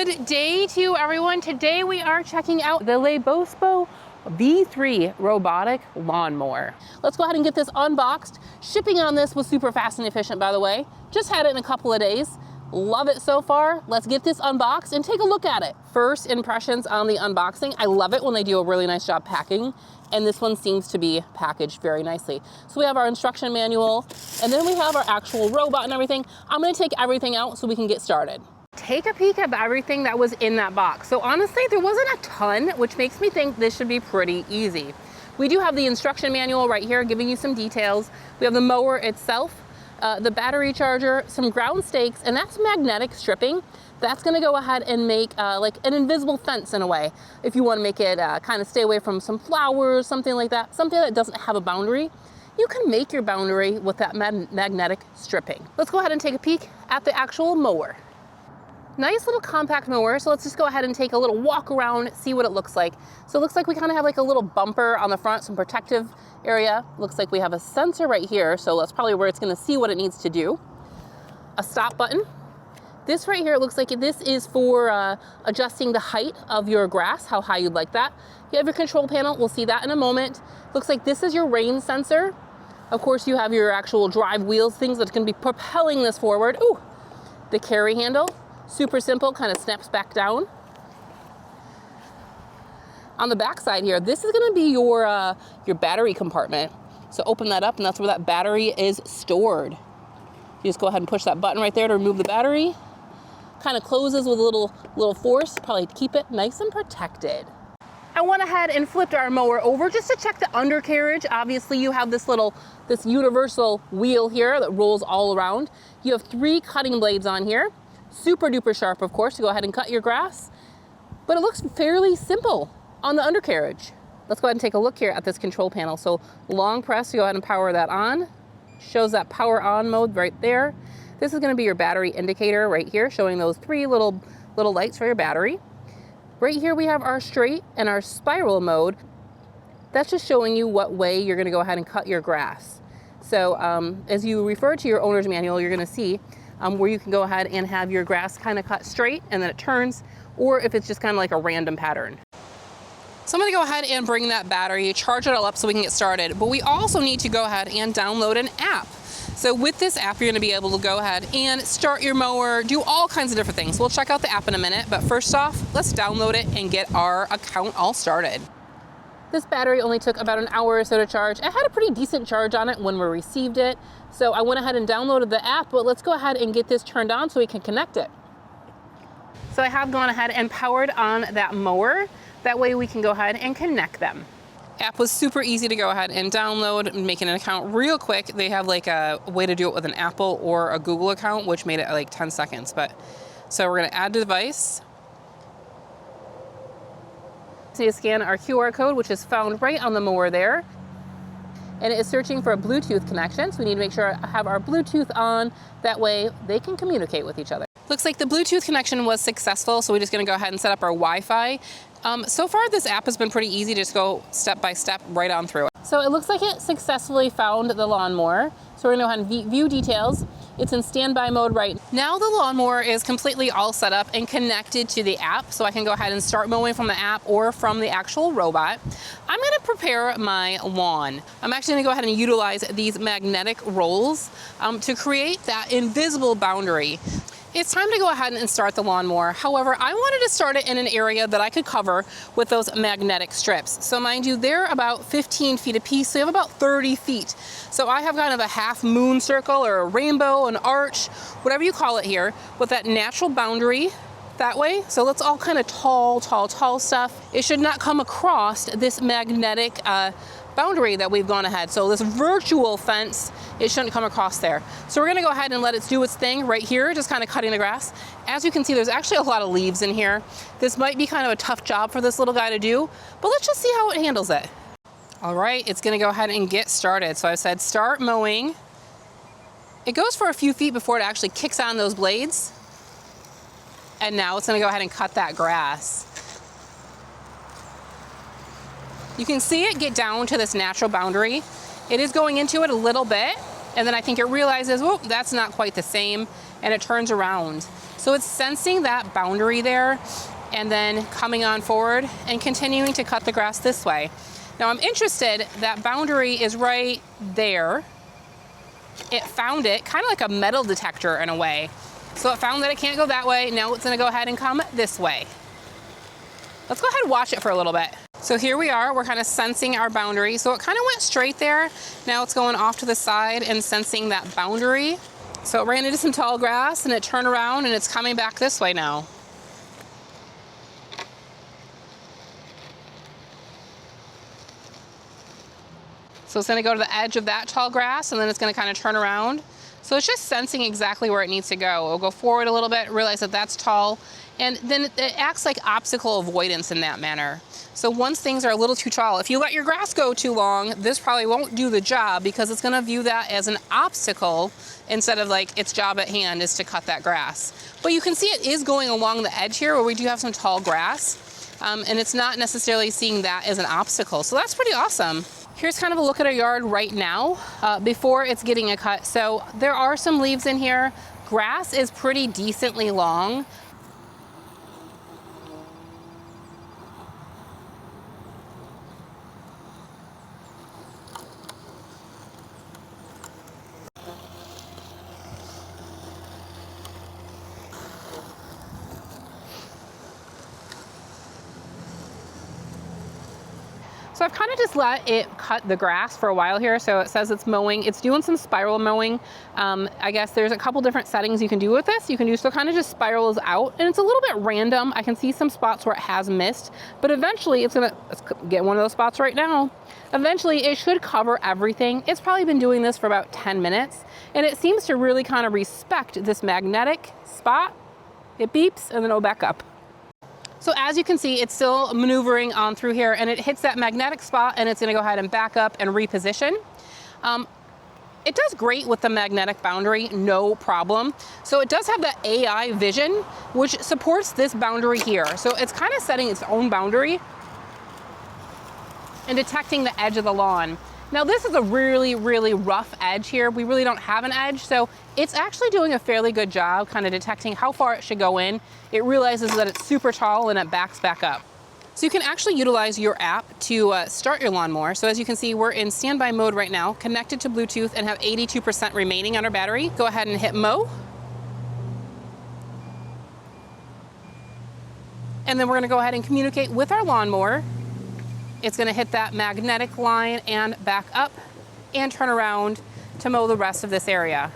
Good day to you, everyone. Today we are checking out the LEBOSBO V3 robotic lawnmower. Let's go ahead and get this unboxed. Shipping on this was super fast and efficient, by the way. Just had it in a couple of days. Love it so far. Let's get this unboxed and take a look at it. First impressions on the unboxing. I love it when they do a really nice job packing, and this one seems to be packaged very nicely. So we have our instruction manual, and then we have our actual robot and everything. I'm gonna take everything out so we can get started. Take a peek at everything that was in that box. So honestly, there wasn't a ton, which makes me think this should be pretty easy. We do have the instruction manual right here giving you some details. We have the mower itself, the battery charger, some ground stakes, and that's magnetic stripping. That's gonna go ahead and make like an invisible fence in a way. If you wanna make it kind of stay away from some flowers, something like that, something that doesn't have a boundary, you can make your boundary with that magnetic stripping. Let's go ahead and take a peek at the actual mower. Nice little compact mower, so let's just go ahead and take a little walk around, see what it looks like. So it looks like we kind of have like a little bumper on the front, some protective area. Looks like we have a sensor right here, so that's probably where it's gonna see what it needs to do. A stop button. This right here, it looks like this is for adjusting the height of your grass, how high you'd like that. You have your control panel, we'll see that in a moment. Looks like this is your rain sensor. Of course, you have your actual drive wheels, things that's gonna be propelling this forward. Ooh, the carry handle. Super simple, kind of snaps back down. On the back side here, this is gonna be your battery compartment. So open that up and that's where that battery is stored. You just go ahead and push that button right there to remove the battery. Kind of closes with a little force, probably to keep it nice and protected. I went ahead and flipped our mower over just to check the undercarriage. Obviously you have this universal wheel here that rolls all around. You have 3 cutting blades on here. Super duper sharp, of course, to go ahead and cut your grass. But it looks fairly simple on the undercarriage. Let's go ahead and take a look here at this control panel. So long press to go ahead and power that on. Shows that power on mode right there. This is gonna be your battery indicator right here, showing those 3 little lights for your battery. Right here we have our straight and our spiral mode. That's just showing you what way you're gonna go ahead and cut your grass. So as you refer to your owner's manual, you're gonna see where you can go ahead and have your grass kind of cut straight and then it turns, or if it's just kind of like a random pattern. So I'm gonna go ahead and bring that battery, charge it all up so we can get started. But we also need to go ahead and download an app. So with this app, you're gonna be able to go ahead and start your mower, do all kinds of different things. We'll check out the app in a minute, but first off, let's download it and get our account all started. This battery only took about an hour or so to charge. It had a pretty decent charge on it when we received it. So I went ahead and downloaded the app, but let's go ahead and get this turned on so we can connect it. So I have gone ahead and powered on that mower. That way we can go ahead and connect them. App was super easy to go ahead and download and make an account real quick. They have like a way to do it with an Apple or a Google account, which made it like 10 seconds. So we're gonna add the device. So you scan our QR code, which is found right on the mower there. And it is searching for a Bluetooth connection. So we need to make sure I have our Bluetooth on. That way they can communicate with each other. Looks like the Bluetooth connection was successful. So we're just gonna go ahead and set up our Wi-Fi. So far this app has been pretty easy to just go step by step right on through it. So it looks like it successfully found the lawnmower. So we're gonna go ahead and view details. It's in standby mode right now. The lawnmower is completely all set up and connected to the app, so I can go ahead and start mowing from the app or from the actual robot. I'm gonna prepare my lawn. I'm actually gonna go ahead and utilize these magnetic rolls to create that invisible boundary. It's time to go ahead and start the lawnmower. However, I wanted to start it in an area that I could cover with those magnetic strips. So mind you, they're about 15 feet apiece, so you have about 30 feet. So I have kind of a half moon circle or a rainbow, an arch, whatever you call it here, with that natural boundary that way. So let's all kind of tall stuff. It should not come across this magnetic boundary that we've gone ahead. So this virtual fence, it shouldn't come across there. So we're gonna go ahead and let it do its thing right here, just kind of cutting the grass. As you can see, there's actually a lot of leaves in here. This might be kind of a tough job for this little guy to do, but let's just see how it handles it. All right, it's gonna go ahead and get started. So I said start mowing. It goes for a few feet before it actually kicks on those blades. And now it's gonna go ahead and cut that grass. You can see it get down to this natural boundary. It is going into it a little bit, and then I think it realizes, whoop, that's not quite the same, and it turns around. So it's sensing that boundary there and then coming on forward and continuing to cut the grass this way. Now I'm interested, that boundary is right there. It found it, kind of like a metal detector in a way. So it found that it can't go that way. Now it's gonna go ahead and come this way. Let's go ahead and watch it for a little bit. So here we are, we're kind of sensing our boundary. So it kind of went straight there. Now it's going off to the side and sensing that boundary. So it ran into some tall grass and it turned around and it's coming back this way now. So it's gonna go to the edge of that tall grass and then it's gonna kind of turn around. So it's just sensing exactly where it needs to go. It'll go forward a little bit, realize that that's tall, and then it acts like obstacle avoidance in that manner. So once things are a little too tall, if you let your grass go too long, this probably won't do the job because it's gonna view that as an obstacle instead of like its job at hand is to cut that grass. But you can see it is going along the edge here where we do have some tall grass, and it's not necessarily seeing that as an obstacle. So that's pretty awesome. Here's kind of a look at our yard right now before it's getting a cut. So there are some leaves in here. Grass is pretty decently long. So I've kind of just let it cut the grass for a while here. So it says it's mowing. It's doing some spiral mowing. I guess there's a couple different settings you can do with this. You can do so kind of just spirals out and it's a little bit random. I can see some spots where it has missed, but eventually let's get one of those spots right now. Eventually it should cover everything. It's probably been doing this for about 10 minutes and it seems to really kind of respect this magnetic spot. It beeps and then it'll back up. So as you can see, it's still maneuvering on through here and it hits that magnetic spot and it's gonna go ahead and back up and reposition. It does great with the magnetic boundary, no problem. So it does have that AI vision, which supports this boundary here. So it's kind of setting its own boundary and detecting the edge of the lawn. Now this is a really, really rough edge here. We really don't have an edge, so it's actually doing a fairly good job kind of detecting how far it should go in. It realizes that it's super tall and it backs back up. So you can actually utilize your app to start your lawnmower. So as you can see, we're in standby mode right now, connected to Bluetooth and have 82% remaining on our battery. Go ahead and hit mow. And then we're gonna go ahead and communicate with our lawnmower. It's gonna hit that magnetic line and back up and turn around to mow the rest of this area.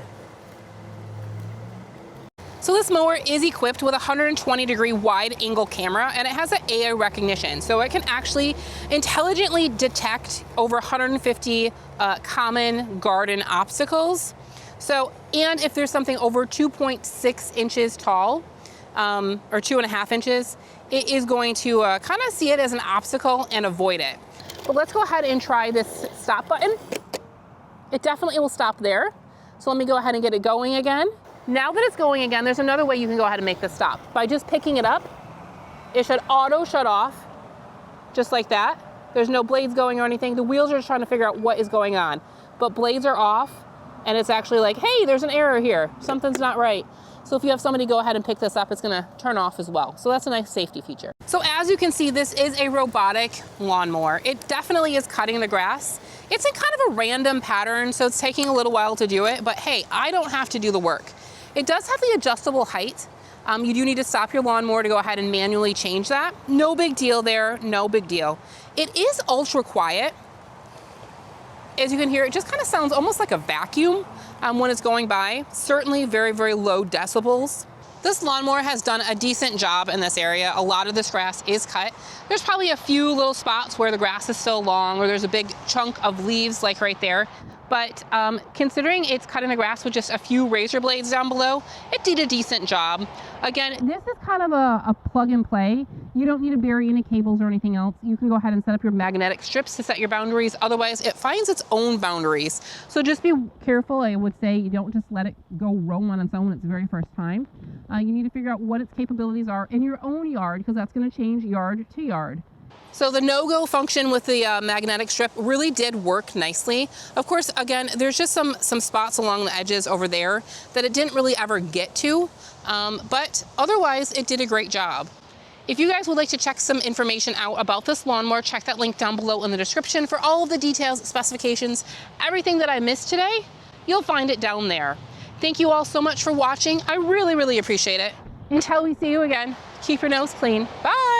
So this mower is equipped with a 120-degree wide angle camera and it has an AI recognition. So it can actually intelligently detect over 150 common garden obstacles. So, and if there's something over 2.6 inches tall, or 2.5 inches, it is going to kind of see it as an obstacle and avoid it. But let's go ahead and try this stop button. It definitely will stop there. So let me go ahead and get it going again. Now that it's going again, there's another way you can go ahead and make this stop. By just picking it up, it should auto shut off, just like that. There's no blades going or anything. The wheels are just trying to figure out what is going on. But blades are off, and it's actually like, hey, there's an error here. Something's not right. So if you have somebody go ahead and pick this up, it's gonna turn off as well. So that's a nice safety feature. So as you can see, this is a robotic lawnmower. It definitely is cutting the grass. It's in kind of a random pattern, so it's taking a little while to do it, but hey, I don't have to do the work. It does have the adjustable height. You do need to stop your lawnmower to go ahead and manually change that. No big deal there, no big deal. It is ultra quiet. As you can hear, it just kind of sounds almost like a vacuum when it's going by. Certainly very, very low decibels. This lawnmower has done a decent job in this area. A lot of this grass is cut. There's probably a few little spots where the grass is still long or there's a big chunk of leaves like right there. But considering it's cutting the grass with just a few razor blades down below, it did a decent job. Again, this is kind of a plug and play. You don't need to bury any cables or anything else. You can go ahead and set up your magnetic strips to set your boundaries. Otherwise, it finds its own boundaries. So just be careful. I would say you don't just let it go roam on its own its very first time. You need to figure out what its capabilities are in your own yard because that's going to change yard to yard. So the no-go function with the magnetic strip really did work nicely. Of course, again, there's just some spots along the edges over there that it didn't really ever get to, but otherwise it did a great job. If you guys would like to check some information out about this lawnmower, check that link down below in the description for all of the details, specifications, everything that I missed today. You'll find it down there. Thank you all so much for watching. I really, really appreciate it. Until we see you again, keep your nose clean. Bye.